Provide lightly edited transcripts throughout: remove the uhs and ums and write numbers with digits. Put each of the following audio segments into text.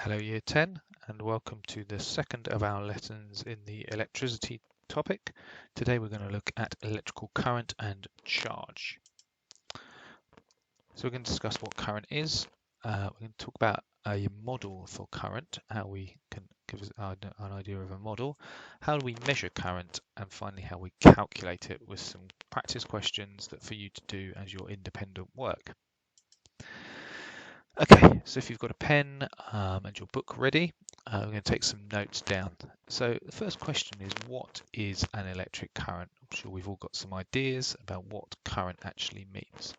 Hello Year 10 and welcome to the second of our lessons in the electricity topic. Today we're going to look at electrical current and charge. So we're going to discuss what current is. We're going to talk about a model for current, how we can give us an idea of a model, how do we measure current, and finally how we calculate it with some practice questions that for you to do as your independent work. Okay, so if you've got a pen and your book ready, we're going to take some notes down. So the first question is, what is an electric current? I'm sure we've all got some ideas about what current actually means.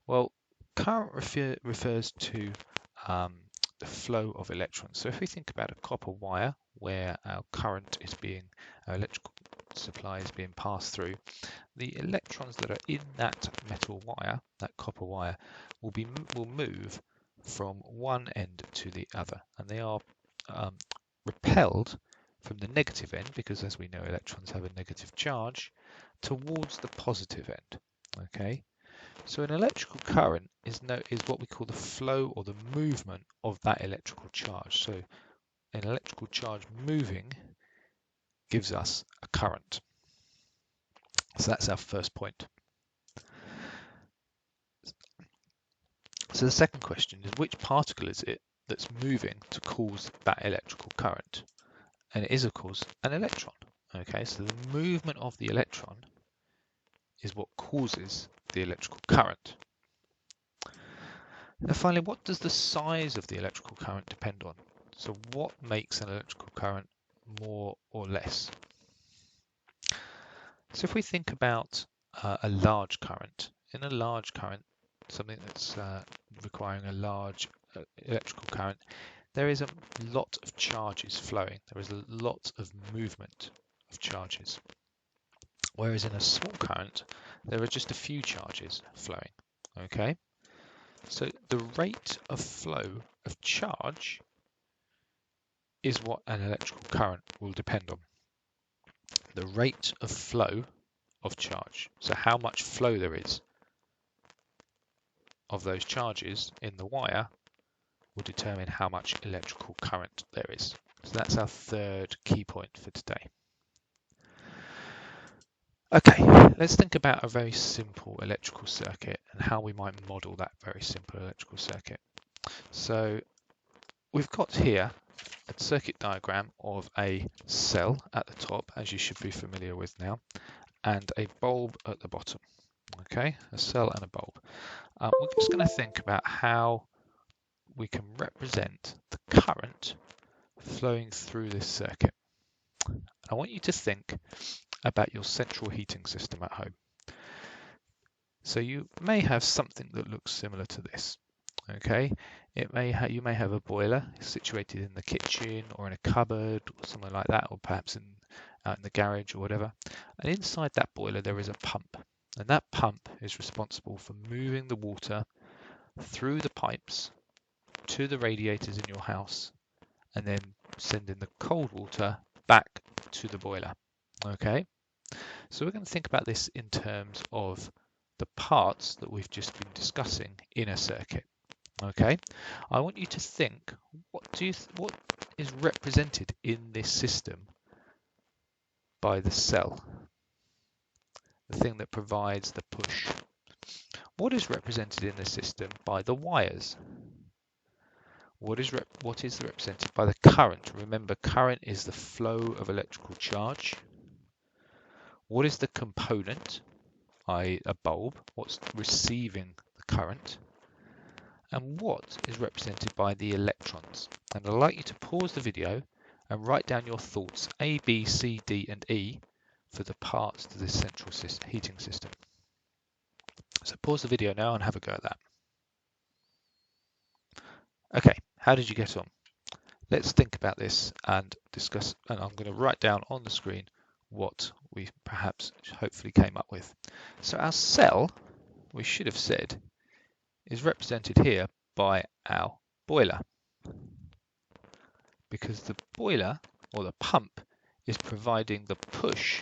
Well, current refers to the flow of electrons. So if we think about a copper wire where our electrical supply is being passed through, the electrons that are in that metal wire, that copper wire, will move from one end to the other, and they are repelled from the negative end, because as we know electrons have a negative charge, towards the positive end. Okay, so an electrical current is what we call the flow or the movement of that electrical charge. So an electrical charge moving gives us a current. So that's our first point. So the second question is, which particle is it that's moving to cause that electrical current? And it is, of course, an electron. Okay, so the movement of the electron is what causes the electrical current. And finally, what does the size of the electrical current depend on? So what makes an electrical current more or less? So if we think about a large current, in a large current, something that's requiring a large electrical current, there is a lot of charges flowing. There is a lot of movement of charges. Whereas in a small current, there are just a few charges flowing. Okay, so the rate of flow of charge is what an electrical current will depend on. The rate of flow of charge, so how much flow there is of those charges in the wire, will determine how much electrical current there is. So that's our third key point for today. Okay, let's think about a very simple electrical circuit and how we might model that very simple electrical circuit. So we've got here a circuit diagram of a cell at the top, as you should be familiar with now, and a bulb at the bottom. Okay, a cell and a bulb. We're just going to think about how we can represent the current flowing through this circuit. I want you to think about your central heating system at home. So you may have something that looks similar to this. Okay, you may have a boiler situated in the kitchen or in a cupboard or somewhere like that, or perhaps out in the garage or whatever. And inside that boiler there is a pump, and that pump is responsible for moving the water through the pipes to the radiators in your house, and then sending the cold water back to the boiler. Okay, so we're going to think about this in terms of the parts that we've just been discussing in a circuit. Okay, I want you to think, what is represented in this system by the cell, the thing that provides the push? What is represented in the system by the wires? What is represented by the current? Remember, current is the flow of electrical charge. What is the component, i.e. a bulb? What's receiving the current? And what is represented by the electrons? And I'd like you to pause the video and write down your thoughts, A, B, C, D and E, for the parts to this central heating system. So pause the video now and have a go at that. Okay, how did you get on? Let's think about this and discuss, and I'm going to write down on the screen what we perhaps hopefully came up with. So our cell, we should have said, is represented here by our boiler, because the boiler or the pump is providing the push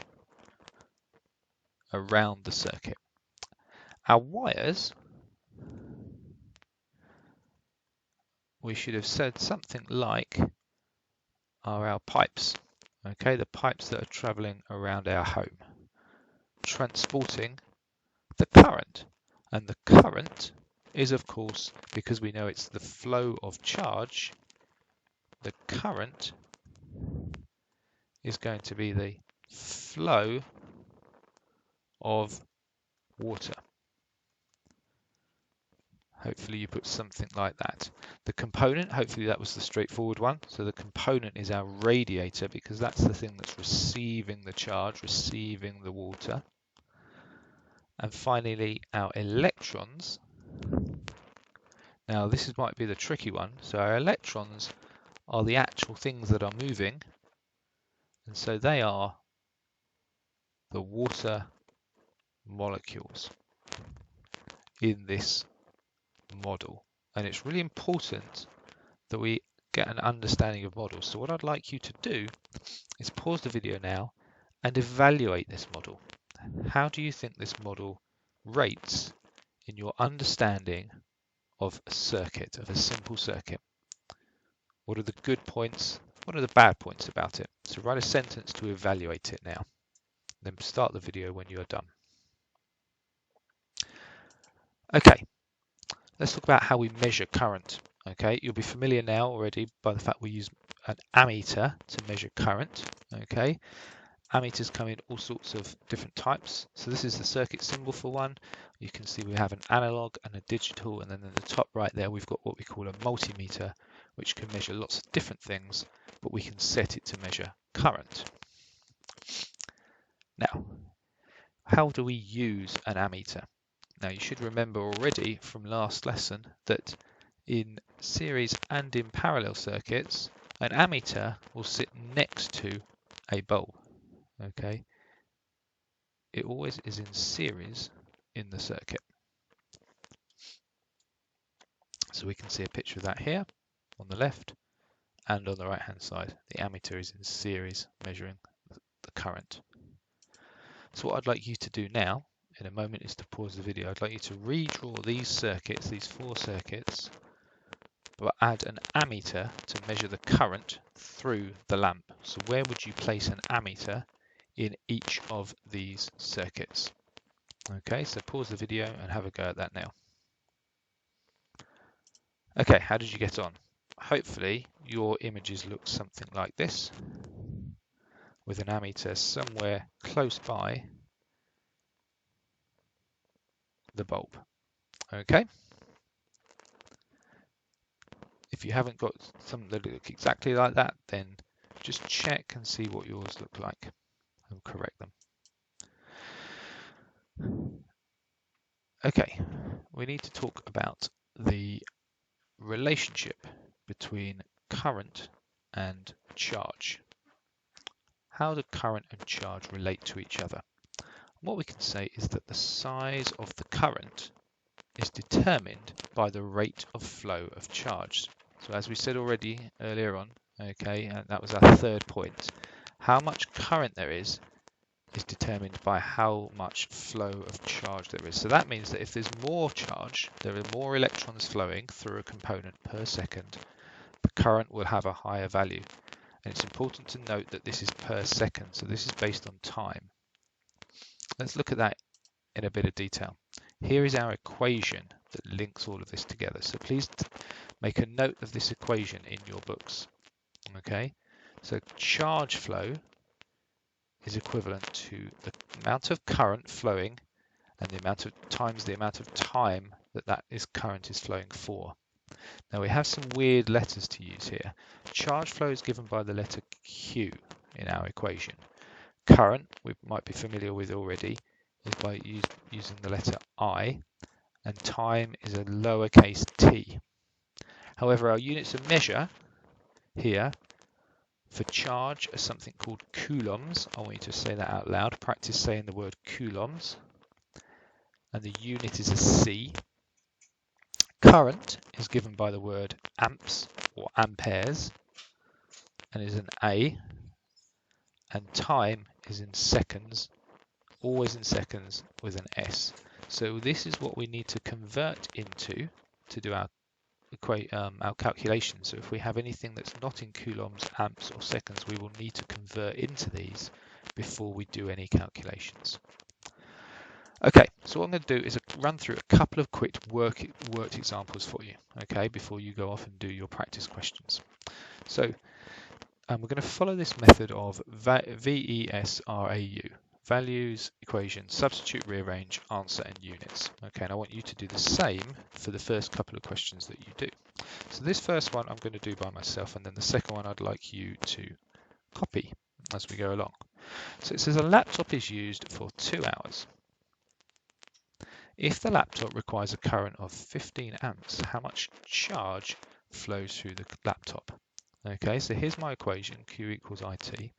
around the circuit. Our wires we should have said something like are our pipes, okay, the pipes that are traveling around our home, transporting the current. And the current is, of course, because we know it's the flow of charge, the current is going to be the flow of water. Hopefully you put something like that. The component, hopefully that was the straightforward one. So the component is our radiator because that's the thing that's receiving the charge, receiving the water. And finally our electrons. Now this might be the tricky one. So our electrons are the actual things that are moving. And so they are the water molecules in this model. And it's really important that we get an understanding of models. So what I'd like you to do is pause the video now and evaluate this model. How do you think this model rates in your understanding of a circuit, of a simple circuit? What are the good points? What are the bad points about it? So write a sentence to evaluate it now. Then start the video when you are done. Okay, let's talk about how we measure current. Okay, you'll be familiar now already by the fact we use an ammeter to measure current. Okay, ammeters come in all sorts of different types. So this is the circuit symbol for one. You can see we have an analog and a digital, and then in the top right there we've got what we call a multimeter, which can measure lots of different things, but we can set it to measure current. Now, how do we use an ammeter? Now you should remember already from last lesson that in series and in parallel circuits, an ammeter will sit next to a bulb. Okay, it always is in series in the circuit. So we can see a picture of that here on the left and on the right hand side. The ammeter is in series measuring the current. So what I'd like you to do now in a moment is to pause the video. I'd like you to redraw these circuits, these four circuits, but add an ammeter to measure the current through the lamp. So where would you place an ammeter in each of these circuits? Okay, so pause the video and have a go at that now. Okay, how did you get on? Hopefully your images look something like this, with an ammeter somewhere close by the bulb. Okay. If you haven't got some that look exactly like that, then just check and see what yours look like and correct them. Okay, we need to talk about the relationship between current and charge. How do current and charge relate to each other? What we can say is that the size of the current is determined by the rate of flow of charge. So as we said already earlier on, okay, and that was our third point, how much current there is determined by how much flow of charge there is. So that means that if there's more charge, there are more electrons flowing through a component per second, the current will have a higher value. And it's important to note that this is per second, so this is based on time. Let's look at that in a bit of detail. Here is our equation that links all of this together. So please make a note of this equation in your books. Okay, so charge flow is equivalent to the amount of current flowing and the amount of times the amount of time that current is flowing for. Now we have some weird letters to use here. Charge flow is given by the letter Q in our equation. Current, we might be familiar with already, is by using the letter I, and time is a lowercase t. However, our units of measure here for charge are something called coulombs. I want you to say that out loud. Practice saying the word coulombs. And the unit is a C. Current is given by the word amps or amperes and is an A. And time is in seconds, always in seconds with an S. So this is what we need to convert into to do our our calculations. So if we have anything that's not in coulombs, amps or seconds, we will need to convert into these before we do any calculations. Okay, so what I'm going to do is run through a couple of quick worked examples for you, okay, before you go off and do your practice questions. So we're going to follow this method of VESRAU, values, equations, substitute, rearrange, answer and units. Okay, and I want you to do the same for the first couple of questions that you do. So this first one I'm going to do by myself, and then the second one I'd like you to copy as we go along. So it says a laptop is used for 2 hours. If the laptop requires a current of 15 amps, how much charge flows through the laptop? Okay, so here's my equation, Q equals IT.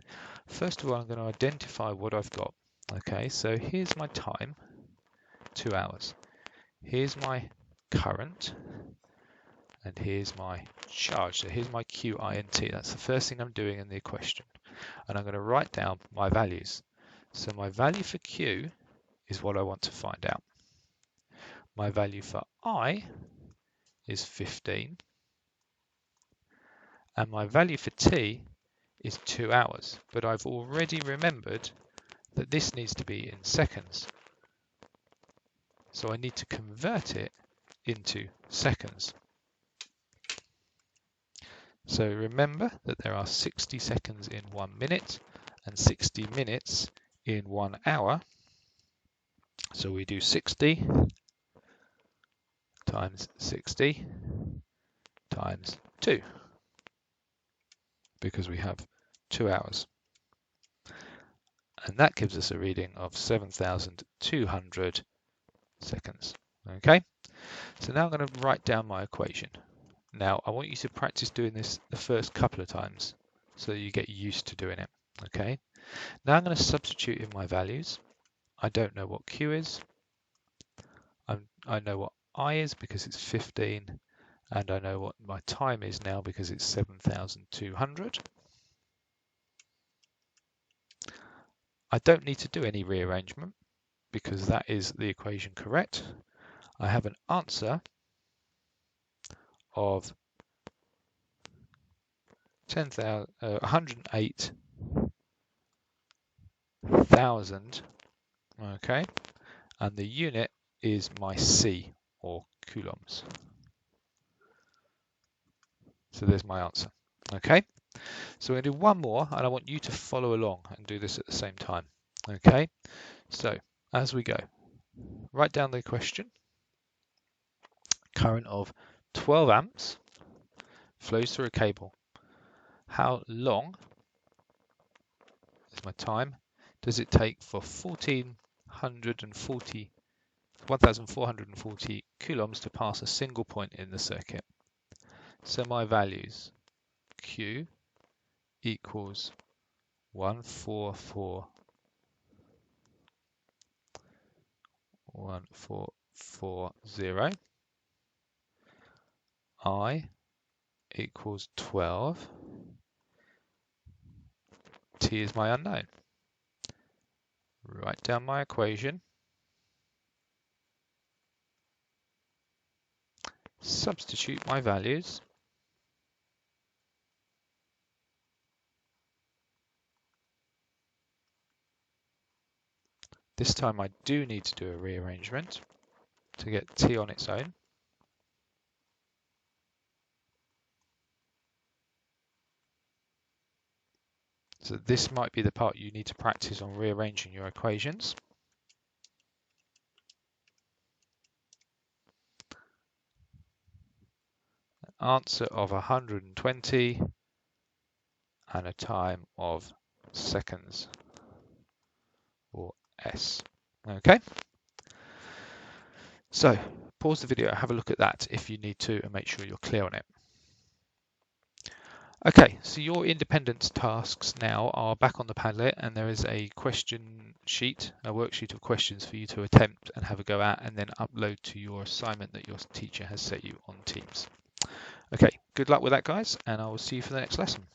First of all, I'm going to identify what I've got. Okay, so here's my time, 2 hours. Here's my current, and here's my charge. So here's my QINT. That's the first thing I'm doing in the equation. And I'm going to write down my values. So my value for Q is what I want to find out. My value for I is 15. And my value for T is 2 hours. But I've already remembered that this needs to be in seconds. So I need to convert it into seconds. So remember that there are 60 seconds in 1 minute and 60 minutes in 1 hour. So we do 60 times 60 times 2, because we have 2 hours. And that gives us a reading of 7,200 seconds. Okay, so now I'm going to write down my equation. Now I want you to practice doing this the first couple of times so that you get used to doing it. Okay, now I'm going to substitute in my values. I don't know what Q is. I know what I is because it's 15, and I know what my time is now because it's 7,200. I don't need to do any rearrangement because that is the equation correct. I have an answer of 108,000, okay, and the unit is my C, or coulombs. So there's my answer. Okay, so we're going to do one more, and I want you to follow along and do this at the same time. Okay, so as we go, write down the question. Current of 12 amps flows through a cable. How long is my time does it take for 1,440 coulombs to pass a single point in the circuit? So my values, Q equals 14440. I equals 12. T is my unknown. Write down my equation. Substitute my values. This time I do need to do a rearrangement to get T on its own. So this might be the part you need to practice on rearranging your equations. An answer of 120 and a time of seconds, or S. Okay, so pause the video, have a look at that if you need to, and make sure you're clear on it. Okay, so your independence tasks now are back on the Padlet, and there is a question sheet, a worksheet of questions for you to attempt and have a go at, and then upload to your assignment that your teacher has set you on Teams. Okay, good luck with that, guys, and I will see you for the next lesson.